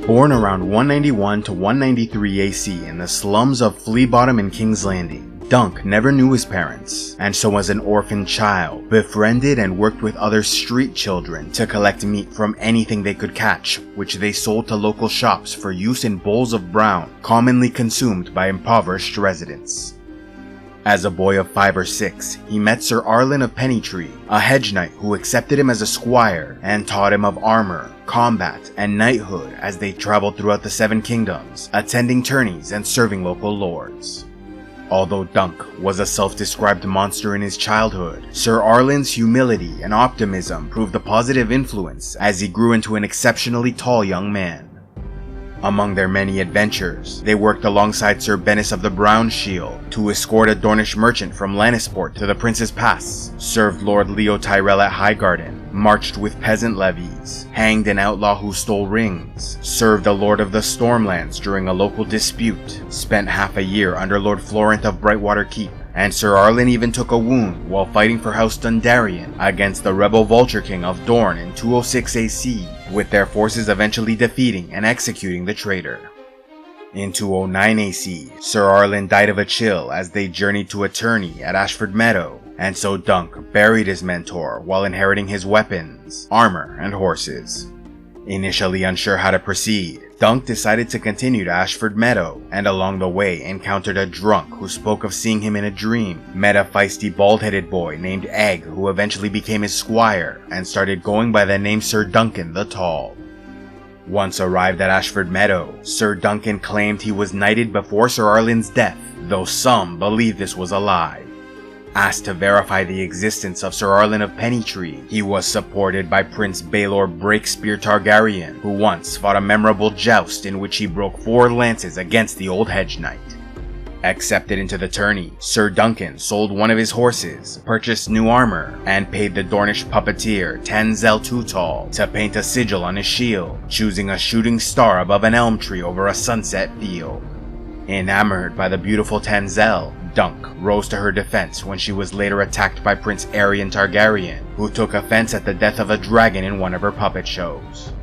Born around 191 to 193 AC in the slums of Flea Bottom in King's Landing, Dunk never knew his parents, and so as an orphan child, befriended and worked with other street children to collect meat from anything they could catch, which they sold to local shops for use in bowls of brown, commonly consumed by impoverished residents. As a boy of 5 or 6, he met Ser Arlan of Pennytree, a Hedge Knight who accepted him as a squire and taught him of armor, combat, and knighthood as they traveled throughout the Seven Kingdoms, attending tourneys and serving local lords. Although Dunk was a self-described monster in his childhood, Ser Arlan's humility and optimism proved a positive influence as he grew into an exceptionally tall young man. Among their many adventures, they worked alongside Sir Bennis of the Brown Shield to escort a Dornish merchant from Lannisport to the Prince's Pass, served Lord Leo Tyrell at Highgarden, marched with peasant levies, hanged an outlaw who stole rings, served a Lord of the Stormlands during a local dispute, spent half a year under Lord Florent of Brightwater Keep, and Ser Arlan even took a wound while fighting for House Dondarrion against the rebel Vulture King of Dorne in 206 AC, with their forces eventually defeating and executing the traitor. In 209 AC, Ser Arlan died of a chill as they journeyed to a tourney at Ashford Meadow, and so Dunk buried his mentor while inheriting his weapons, armor, and horses. Initially unsure how to proceed, Dunk decided to continue to Ashford Meadow, and along the way encountered a drunk who spoke of seeing him in a dream, met a feisty bald-headed boy named Egg who eventually became his squire, and started going by the name Ser Duncan the Tall. Once arrived at Ashford Meadow, Ser Duncan claimed he was knighted before Ser Arlan's death, though some believed this was a lie. Asked to verify the existence of Ser Arlan of Pennytree, he was supported by Prince Baelor Breakspear Targaryen, who once fought a memorable joust in which he broke 4 lances against the old Hedge Knight. Accepted into the tourney, Ser Duncan sold one of his horses, purchased new armor, and paid the Dornish puppeteer Tenzel the Tall to paint a sigil on his shield, choosing a shooting star above an elm tree over a sunset field. Enamored by the beautiful Tenzel, Dunk rose to her defense when she was later attacked by Prince Aerion Targaryen, who took offense at the death of a dragon in one of her puppet shows.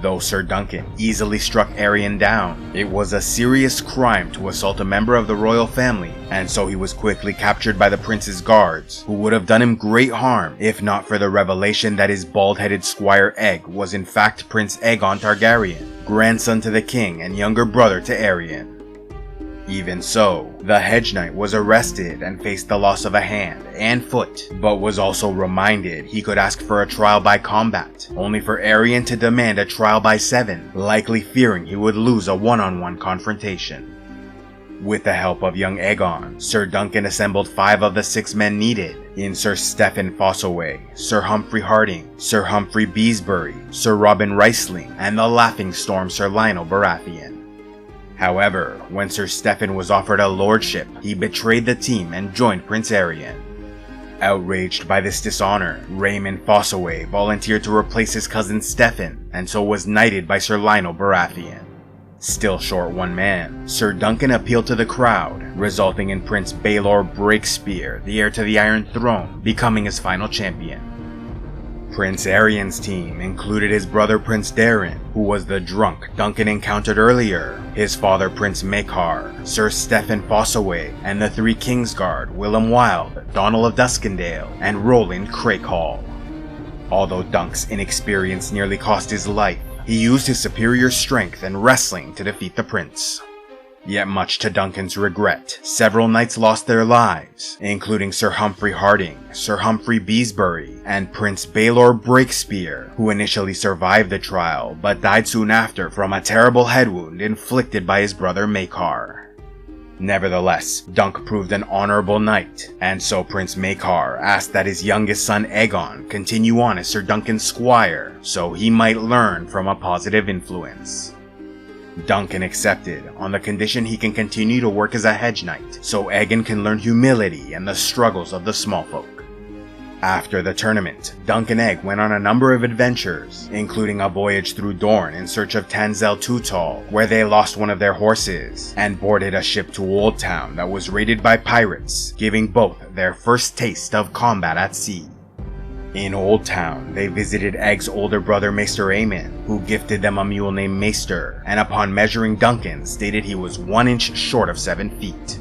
Though Ser Duncan easily struck Aerion down, it was a serious crime to assault a member of the royal family, and so he was quickly captured by the prince's guards, who would have done him great harm if not for the revelation that his bald-headed squire Egg was in fact Prince Aegon Targaryen, grandson to the king and younger brother to Aerion. Even so, the Hedge Knight was arrested and faced the loss of a hand and foot, but was also reminded he could ask for a trial by combat, only for Aerion to demand a trial by 7, likely fearing he would lose a one-on-one confrontation. With the help of young Aegon, Ser Duncan assembled 5 of the 6 men needed in Sir Stephen Fossaway, Sir Humphrey Harding, Sir Humphrey Beesbury, Sir Robin Riceling, and the Laughing Storm Sir Lionel Baratheon. However, when Sir Stephen was offered a lordship, he betrayed the team and joined Prince Aerion. Outraged by this dishonor, Raymond Fossaway volunteered to replace his cousin Stephen, and so was knighted by Sir Lionel Baratheon. Still short one man, Ser Duncan appealed to the crowd, resulting in Prince Baelor Breakspear, the heir to the Iron Throne, becoming his final champion. Prince Aerion's team included his brother Prince Daeron, who was the drunk Duncan encountered earlier, his father Prince Maekar, Sir Stephen Fossaway, and the 3 Kingsguard, Willem Wilde, Donald of Duskendale, and Roland Crakehall. Although Dunk's inexperience nearly cost his life, he used his superior strength and wrestling to defeat the prince. Yet much to Duncan's regret, several knights lost their lives, including Sir Humphrey Harding, Sir Humphrey Beesbury, and Prince Baelor Breakspear, who initially survived the trial but died soon after from a terrible head wound inflicted by his brother Maekar. Nevertheless, Dunk proved an honorable knight, and so Prince Maekar asked that his youngest son Aegon continue on as Ser Duncan's squire, so he might learn from a positive influence. Duncan accepted on the condition he can continue to work as a Hedge Knight, so Aegon can learn humility and the struggles of the small folk. After the tournament, Dunk and Egg went on a number of adventures, including a voyage through Dorne in search of Tenzel the Tall, where they lost one of their horses, and boarded a ship to Old Town that was raided by pirates, giving both their first taste of combat at sea. In Old Town, they visited Egg's older brother Maester Aemon, who gifted them a mule named Maester, and upon measuring Duncan, stated he was 1 inch short of 7 feet.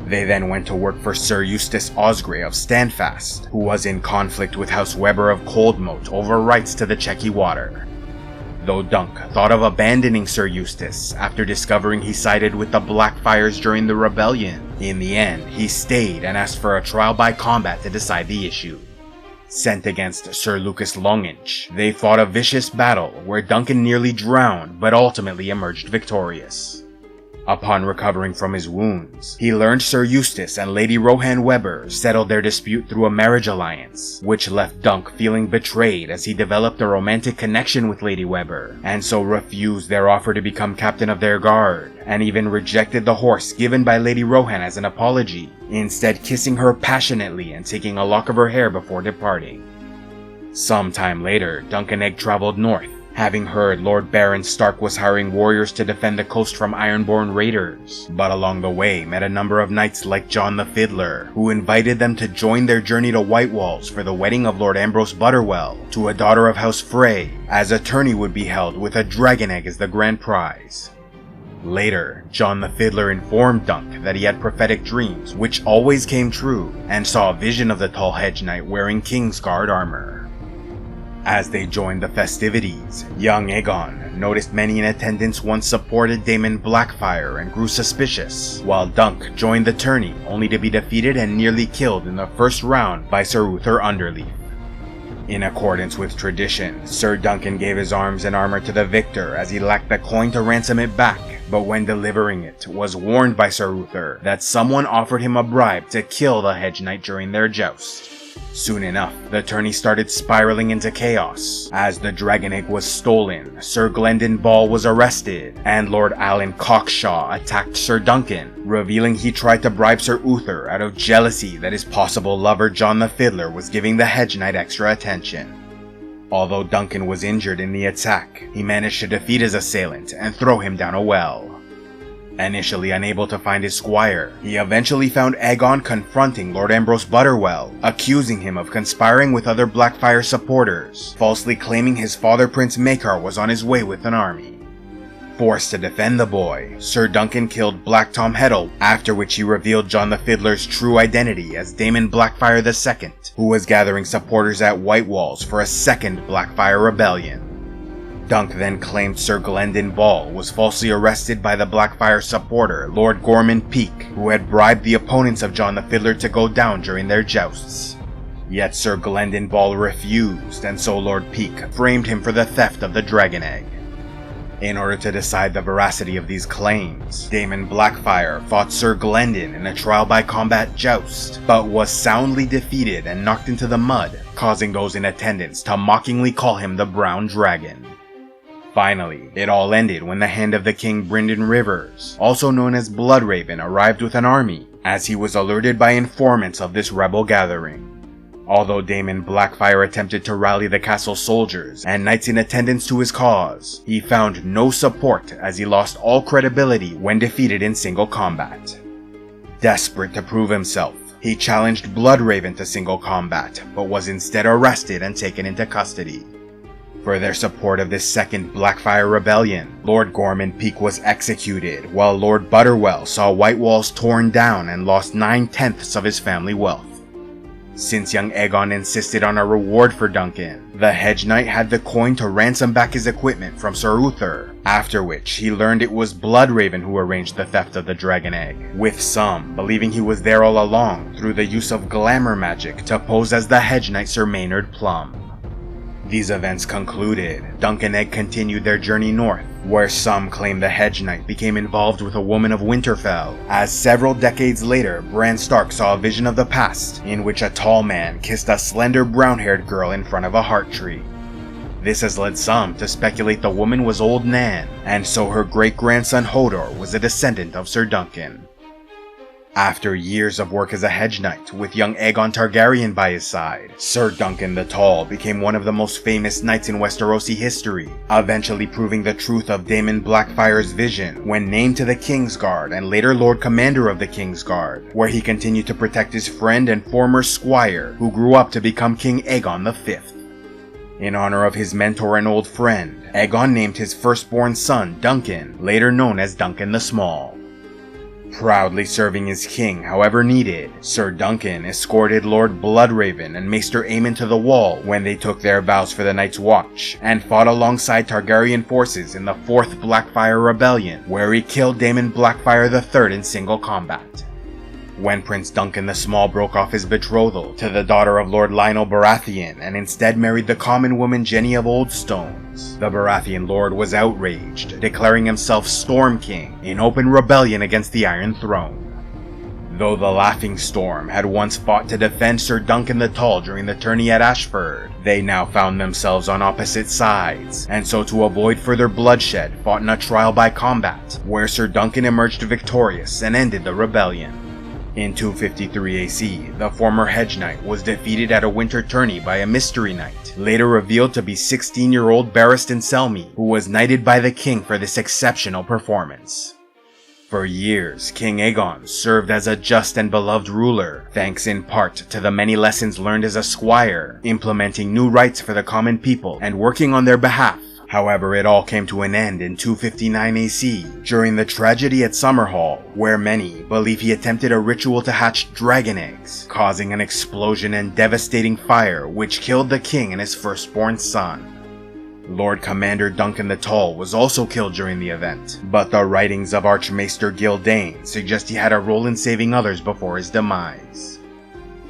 They then went to work for Sir Eustace Osgrey of Standfast, who was in conflict with House Weber of Coldmoat over rights to the Chequy Water. Though Dunk thought of abandoning Sir Eustace after discovering he sided with the Blackfyres during the rebellion, in the end he stayed and asked for a trial by combat to decide the issue. Sent against Sir Lucas Longinch, they fought a vicious battle where Duncan nearly drowned but ultimately emerged victorious. Upon recovering from his wounds, he learned Sir Eustace and Lady Rohan Weber settled their dispute through a marriage alliance, which left Dunk feeling betrayed as he developed a romantic connection with Lady Weber, and so refused their offer to become captain of their guard, and even rejected the horse given by Lady Rohan as an apology, instead kissing her passionately and taking a lock of her hair before departing. Sometime later, Dunk and Egg traveled north, having heard Lord Baron Stark was hiring warriors to defend the coast from Ironborn raiders, but along the way met a number of knights like John the Fiddler, who invited them to join their journey to Whitewalls for the wedding of Lord Ambrose Butterwell to a daughter of House Frey, as a tourney would be held with a dragon egg as the grand prize. Later, John the Fiddler informed Dunk that he had prophetic dreams, which always came true, and saw a vision of the tall Hedge Knight wearing Kingsguard armor. As they joined the festivities, young Aegon noticed many in attendance once supported Daemon Blackfyre and grew suspicious, while Dunk joined the tourney only to be defeated and nearly killed in the first round by Ser Uther Underleaf. In accordance with tradition, Ser Duncan gave his arms and armor to the victor as he lacked the coin to ransom it back, but when delivering it, was warned by Ser Uther that someone offered him a bribe to kill the Hedge Knight during their joust. Soon enough, the tourney started spiraling into chaos. As the dragon egg was stolen, Sir Glendon Ball was arrested, and Lord Alan Cockshaw attacked Sir Duncan, revealing he tried to bribe Ser Uther out of jealousy that his possible lover John the Fiddler was giving the Hedge Knight extra attention. Although Duncan was injured in the attack, he managed to defeat his assailant and throw him down a well. Initially unable to find his squire, he eventually found Aegon confronting Lord Ambrose Butterwell, accusing him of conspiring with other Blackfyre supporters, falsely claiming his father Prince Maekar was on his way with an army. Forced to defend the boy, Sir Duncan killed Black Tom Heddle, after which he revealed John the Fiddler's true identity as Daemon Blackfyre II, who was gathering supporters at Whitewalls for a second Blackfyre rebellion. Dunk then claimed Sir Glendon Ball was falsely arrested by the Blackfyre supporter Lord Gorman Peake, who had bribed the opponents of John the Fiddler to go down during their jousts. Yet Sir Glendon Ball refused, and so Lord Peake framed him for the theft of the dragon egg. In order to decide the veracity of these claims, Daemon Blackfyre fought Sir Glendon in a trial by combat joust, but was soundly defeated and knocked into the mud, causing those in attendance to mockingly call him the Brown Dragon. Finally, it all ended when the Hand of the King Brynden Rivers, also known as Bloodraven, arrived with an army, as he was alerted by informants of this rebel gathering. Although Daemon Blackfyre attempted to rally the castle soldiers and knights in attendance to his cause, he found no support as he lost all credibility when defeated in single combat. Desperate to prove himself, he challenged Bloodraven to single combat, but was instead arrested and taken into custody. For their support of this second Blackfyre rebellion, Lord Gorman Peake was executed, while Lord Butterwell saw Whitewalls torn down and lost 9/10 of his family wealth. Since young Aegon insisted on a reward for Duncan, the Hedge Knight had the coin to ransom back his equipment from Ser Uther, after which he learned it was Bloodraven who arranged the theft of the dragon egg, with some believing he was there all along through the use of glamour magic to pose as the Hedge Knight Sir Maynard Plum. These events concluded, Dunk and Egg continued their journey north, where some claim the Hedge Knight became involved with a woman of Winterfell, as several decades later Bran Stark saw a vision of the past in which a tall man kissed a slender brown-haired girl in front of a heart tree. This has led some to speculate the woman was Old Nan, and so her great-grandson Hodor was a descendant of Ser Duncan. After years of work as a Hedge Knight with young Aegon Targaryen by his side, Ser Duncan the Tall became one of the most famous knights in Westerosi history, eventually proving the truth of Daemon Blackfyre's vision when named to the Kingsguard and later Lord Commander of the Kingsguard, where he continued to protect his friend and former Squire, who grew up to become King Aegon V. In honor of his mentor and old friend, Aegon named his firstborn son Duncan, later known as Duncan the Small. Proudly serving his king however needed, Ser Duncan escorted Lord Bloodraven and Maester Aemon to the Wall when they took their vows for the Night's Watch, and fought alongside Targaryen forces in the 4th Blackfyre Rebellion, where he killed Daemon Blackfyre III in single combat. When Prince Duncan the Small broke off his betrothal to the daughter of Lord Lionel Baratheon and instead married the common woman Jenny of Oldstones, the Baratheon Lord was outraged, declaring himself Storm King in open rebellion against the Iron Throne. Though the Laughing Storm had once fought to defend Ser Duncan the Tall during the tourney at Ashford, they now found themselves on opposite sides, and so to avoid further bloodshed fought in a trial by combat, where Ser Duncan emerged victorious and ended the rebellion. In 253 AC, the former Hedge Knight was defeated at a winter tourney by a mystery knight, later revealed to be 16-year-old Barristan Selmy, who was knighted by the king for this exceptional performance. For years, King Aegon served as a just and beloved ruler, thanks in part to the many lessons learned as a squire, implementing new rights for the common people and working on their behalf. However, it all came to an end in 259 AC, during the tragedy at Summerhall, where many believe he attempted a ritual to hatch dragon eggs, causing an explosion and devastating fire which killed the king and his firstborn son. Lord Commander Duncan the Tall was also killed during the event, but the writings of Archmaester Gildane suggest he had a role in saving others before his demise.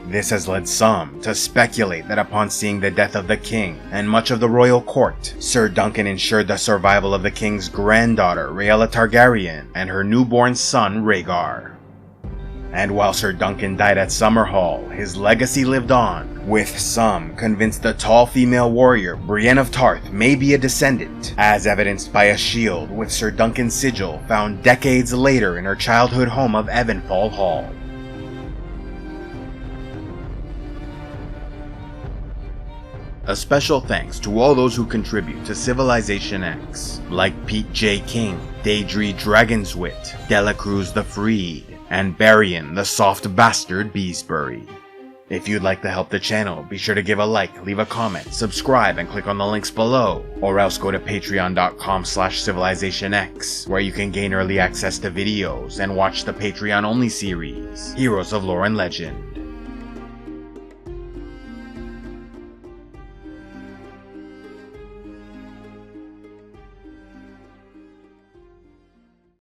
This has led some to speculate that upon seeing the death of the king and much of the royal court, Ser Duncan ensured the survival of the king's granddaughter Rhaella Targaryen and her newborn son Rhaegar. And while Ser Duncan died at Summerhall, his legacy lived on, with some convinced the tall female warrior Brienne of Tarth may be a descendant, as evidenced by a shield with Ser Duncan's sigil found decades later in her childhood home of Evenfall Hall. A special thanks to all those who contribute to CivilizationEx, like Pete J. King, Daedry Dragonswit, Delacruz the Freed, and Barian the Soft Bastard Beesbury. If you'd like to help the channel, be sure to give a like, leave a comment, subscribe, and click on the links below, or else go to patreon.com/CivilizationEx, where you can gain early access to videos and watch the Patreon-only series, Heroes of Lore and Legend.